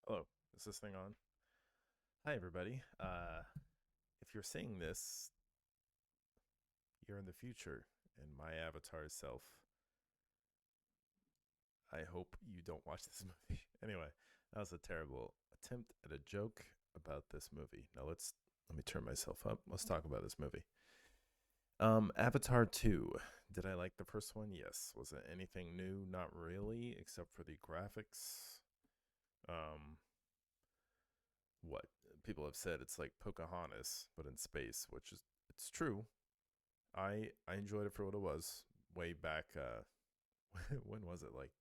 Hello, is this thing on? Hi, everybody. If you're seeing this, you're in the future, and my avatar self. I hope you don't watch this movie. Anyway, that was a terrible attempt at a joke about this movie. Now let me turn myself up. Let's talk about this movie. Avatar 2. Did I like the first one? Yes. Was it anything new? Not really, except for the graphics. Um, what people have said it's like Pocahontas, but in space, which is it's true. I enjoyed it for what it was way back. When was it? Like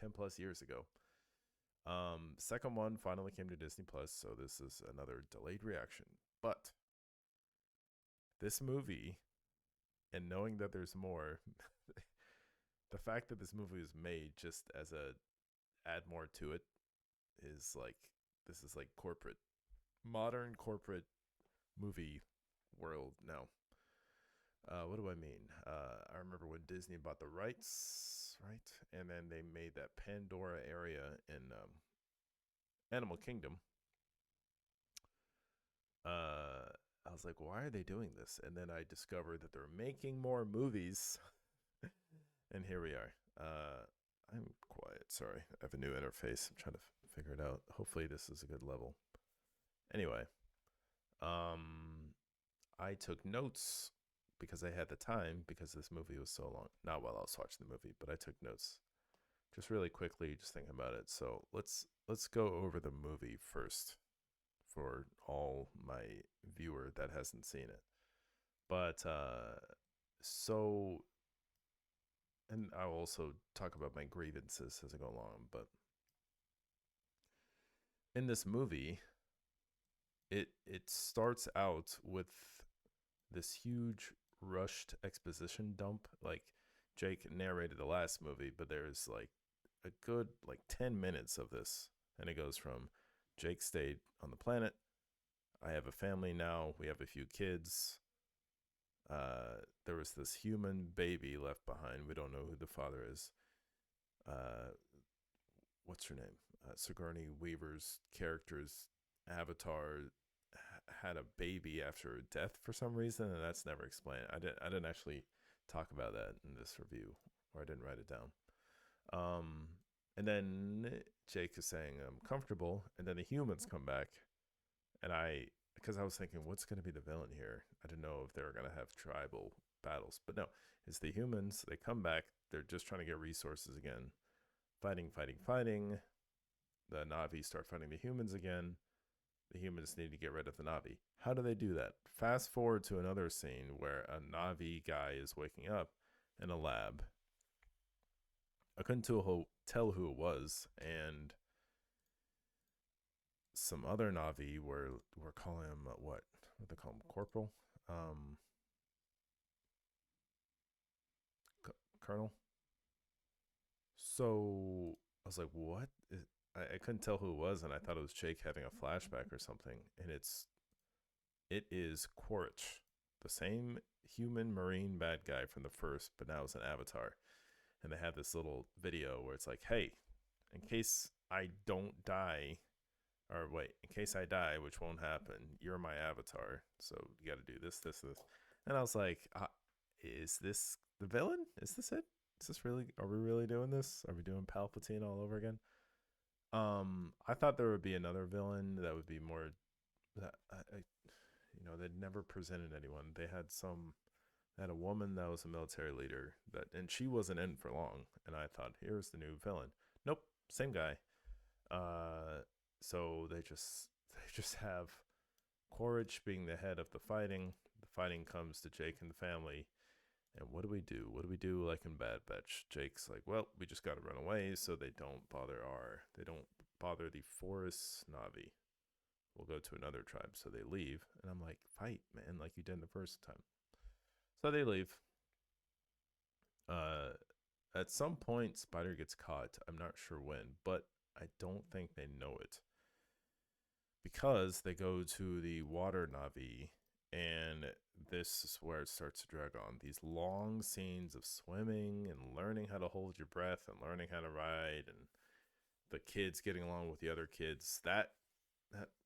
10 plus years ago. Second one finally came to Disney Plus, so this is another delayed reaction. But this movie, and knowing that there's more, the fact that this movie was made just as a add more to it is like this is like corporate, modern corporate movie world now. What do I mean? I remember when Disney bought the rights, right? And then they made that Pandora area in Animal Kingdom. I was like, why are they doing this? And then I discovered that they're making more movies. And here we are. I'm quiet. Sorry. I have a new interface. I'm trying to figure it out. Hopefully, this is a good level. Anyway, um, I took notes because I had the time because this movie was so long. Not while I was watching the movie, but I took notes just really quickly, just thinking about it. So let's go over the movie first for all my viewer that hasn't seen it. But so and I'll also talk about my grievances as I go along. But in this movie, it starts out with this huge rushed exposition dump. Like Jake narrated the last movie, but there's like a good like 10 minutes of this, and it goes from Jake stayed on the planet. I have a family now. We have a few kids. There was this human baby left behind. We don't know who the father is. Uh, what's her name? Sigourney Weaver's character's avatar had a baby after a death for some reason, and that's never explained. I didn't actually talk about that in this review, or I didn't write it down. Um, and then Jake is saying I'm comfortable, and then the humans come back, and because I was thinking, what's going to be the villain here? I didn't know if they were going to have tribal battles, but no, it's the humans. They come back. They're just trying to get resources again, fighting, fighting, fighting. The Navi start fighting the humans again. The humans need to get rid of the Navi. How do they do that? Fast forward to another scene where a Navi guy is waking up in a lab. I couldn't tell who it was, and some other Navi were calling him what they call him, Corporal, um, Colonel. So I was like, what? I couldn't tell who it was, and I thought it was Jake having a flashback or something. And it is Quaritch, the same human marine bad guy from the first, but now it's an avatar. And they have this little video where it's like, hey, in case I don't die, or wait, in case I die, which won't happen, you're my avatar. So you got to do this, this, this. And I was like, is this the villain? Is this it? Is this really? Are we really doing this? Are we doing Palpatine all over again? I thought there would be another villain that would be more. They'd never presented anyone. They had a woman that was a military leader and she wasn't in for long. And I thought, here's the new villain. Nope, same guy. Uh, so they just have Quaritch being the head of the fighting. The fighting comes to Jake and the family. And what do we do? What do we do like in Bad Batch? Jake's like, well, we just got to run away so they don't bother the forest Navi. We'll go to another tribe. So they leave. And I'm like, fight, man, like you did the first time. So they leave. Uh, at some point, Spider gets caught. I'm not sure when, but I don't think they know it because they go to the water Navi, and this is where it starts to drag on. These long scenes of swimming and learning how to hold your breath and learning how to ride, and the kids getting along with the other kids. That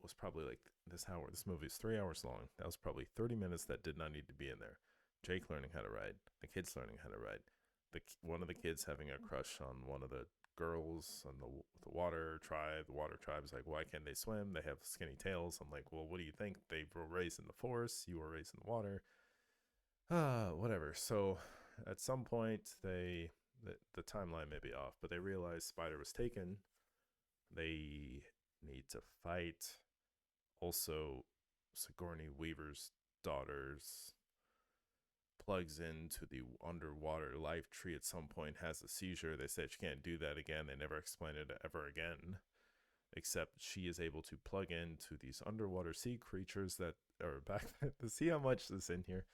was probably like this hour. This movie is 3 hours long. That was probably 30 minutes that did not need to be in there. Jake learning how to ride, the kids learning how to ride, one of the kids having a crush on one of the girls on the water tribe. The water tribe is like, why can't they swim? They have skinny tails. I'm like, well, what do you think? They were raised in the forest. You were raised in the water. Whatever. So at some point, the timeline may be off, but they realize Spider was taken. They need to fight. Also, Sigourney Weaver's daughter's plugs into the underwater life tree at some point, has a seizure. They said she can't do that again. They never explain it ever again, except she is able to plug into these underwater sea creatures that are back. To see how much is in here.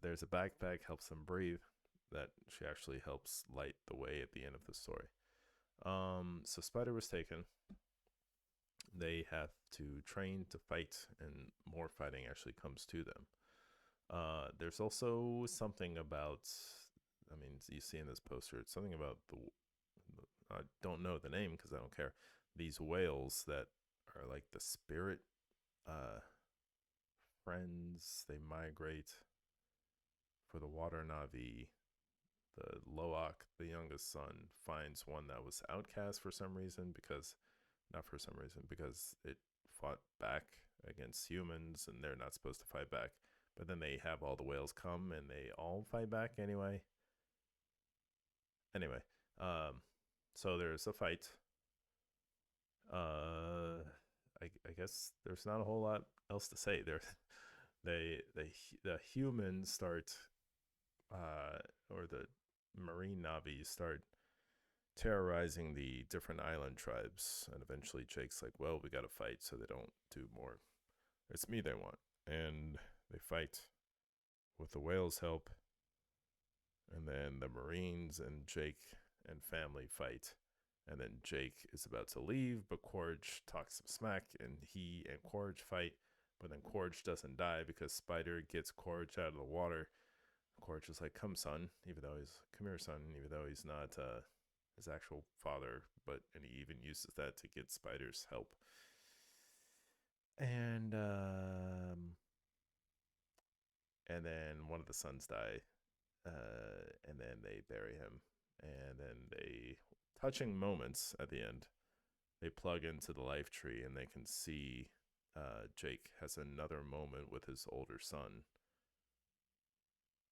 There's a backpack, helps them breathe. That she actually helps light the way at the end of the story. So Spider was taken. They have to train to fight, and more fighting actually comes to them. There's also something about, I mean, you see in this poster, it's something about I don't know the name because I don't care. These whales that are like the spirit uh, friends. They migrate for the water Navi. The Loak, the youngest son, finds one that was outcast for some reason because, not for some reason, because it fought back against humans and they're not supposed to fight back. But then they have all the whales come and they all fight back anyway. Anyway, so there's a fight. I guess there's not a whole lot else to say. The humans start, or the marine Navi start terrorizing the different island tribes, and eventually Jake's like, "Well, we got to fight so they don't do more. It's me they want," and they fight with the whales' help, and then the Marines and Jake and family fight. And then Jake is about to leave, but Quaritch talks some smack, and he and Quaritch fight. But then Quaritch doesn't die because Spider gets Quaritch out of the water. Quaritch is like, "Come, son," come here, son, even though he's not his actual father. And he even uses that to get Spider's help. And then one of the sons die, and then they bury him, and then they touching moments at the end. They plug into the life tree, and they can see Jake has another moment with his older son,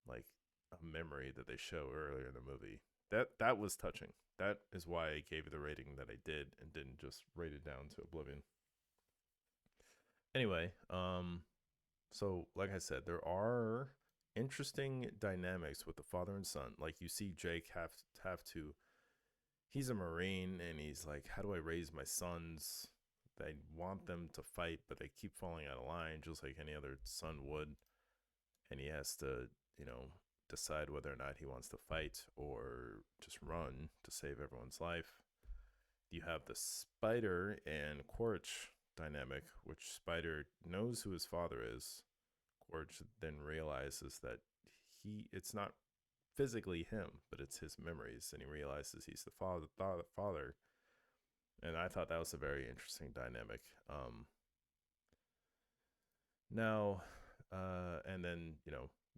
like a memory that they show earlier in the movie. That was touching. That is why I gave it the rating that I did and didn't just rate it down to oblivion. Anyway, so like I said, there are interesting dynamics with the father and son. Like you see Jake have to he's a Marine and he's like, how do I raise my sons? They want them to fight, but they keep falling out of line just like any other son would. And he has to, decide whether or not he wants to fight or just run to save everyone's life. You have the Spider and Quaritch dynamic, which Spider knows who his father is. Quaritch then realizes that it's not physically him, but it's his memories, and he realizes he's the father. And I thought that was a very interesting dynamic. Now, and then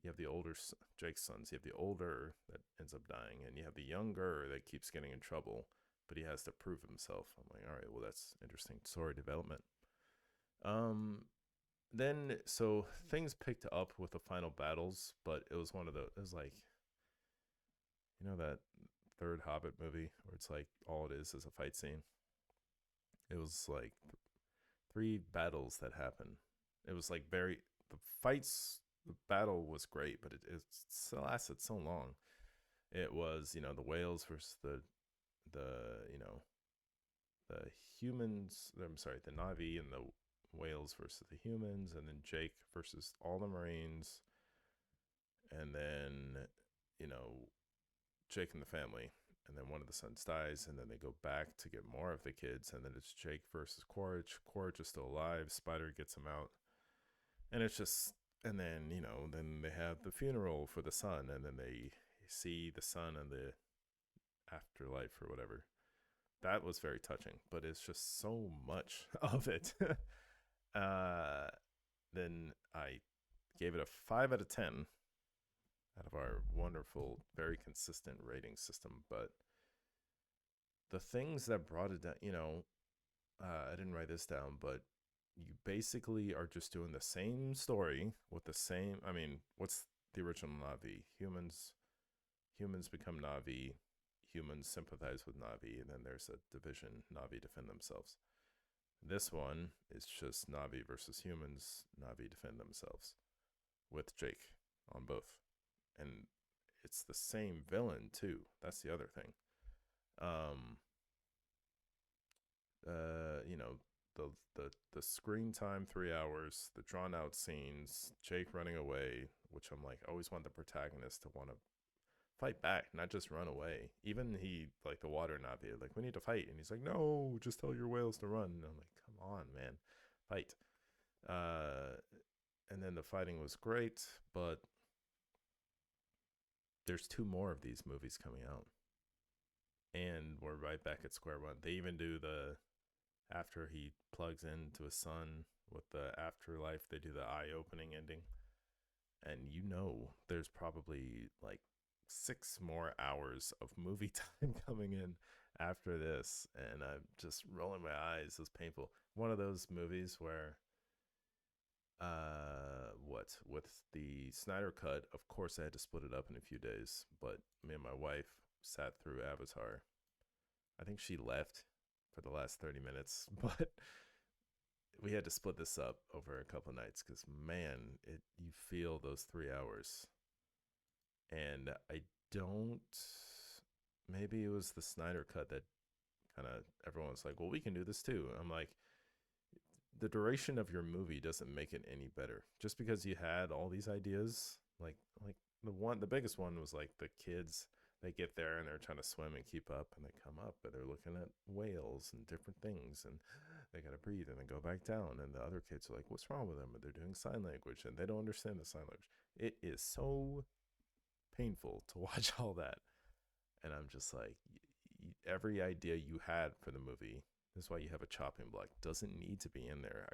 you have the older Jake's sons. You have the older that ends up dying, and you have the younger that keeps getting in trouble, but he has to prove himself. I'm like, all right, well, that's interesting story development. Then so things picked up with the final battles, but it was it was like, that third Hobbit movie where it's like all it is a fight scene. It was like three battles that happened. It was like the battle was great, but it lasted so long. It was, the whales versus the the humans. I'm sorry, the Navi and the whales versus the humans, and then Jake versus all the Marines, and then Jake and the family, and then one of the sons dies, and then they go back to get more of the kids, and then it's Jake versus Quaritch. Quaritch is still alive. Spider gets him out, and it's just, and then then they have the funeral for the son, and then they see the son in the afterlife or whatever, that was very touching, but it's just so much of it. uh, then I gave it a 5 out of 10 out of our wonderful, very consistent rating system. But the things that brought it down, I didn't write this down, but you basically are just doing the same story with the same. I mean, what's the original Navi? Humans become Navi. Humans sympathize with Navi, and then there's a division. Navi defend themselves. This one is just Navi versus humans. Navi defend themselves with Jake on both, and it's the same villain too. That's the other thing. Um, you know, the screen time 3 hours, the drawn out scenes, Jake running away, which I'm like, I always want the protagonist to want to fight back, not just run away. Even he, like the water Navi, like, we need to fight, and he's like, no, just tell your whales to run. And I'm like, come on, man, fight. And then the fighting was great, but there's two more of these movies coming out, and we're right back at square one. They even do the after he plugs into his son with the afterlife, they do the eye-opening ending, and there's probably like 6 more hours of movie time coming in after this, and I'm just rolling my eyes. It's painful. One of those movies where what with the Snyder cut, of course I had to split it up in a few days, but me and my wife sat through Avatar. I think she left for the last 30 minutes, but we had to split this up over a couple nights because, man, you feel those 3 hours. And I don't, maybe it was the Snyder cut that kind of everyone's like, well, we can do this too. I'm like, the duration of your movie doesn't make it any better. Just because you had all these ideas, like the biggest one was like the kids, they get there and they're trying to swim and keep up, and they come up and they're looking at whales and different things, and they got to breathe and then go back down, and the other kids are like, what's wrong with them? And they're doing sign language and they don't understand the sign language. It is so painful to watch all that, and I'm just like, every idea you had for the movie, that's why you have a chopping block, doesn't need to be in there.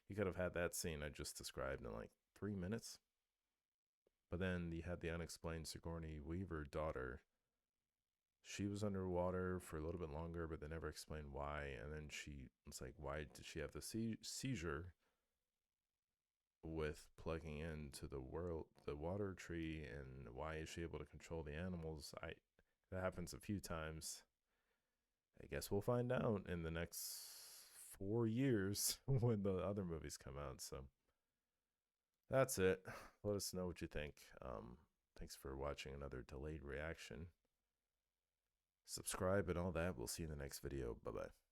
You could have had that scene I just described in like 3 minutes. But then you had the unexplained Sigourney Weaver daughter. She was underwater for a little bit longer, but they never explained why. And then it's like, why did she have the seizure with plugging into the water tree, and why is she able to control the animals? That happens a few times. I guess we'll find out in the next 4 years when the other movies come out. So that's it. Let us know what you think. Thanks for watching another delayed reaction. Subscribe and all that. We'll see you in the next video. Bye bye.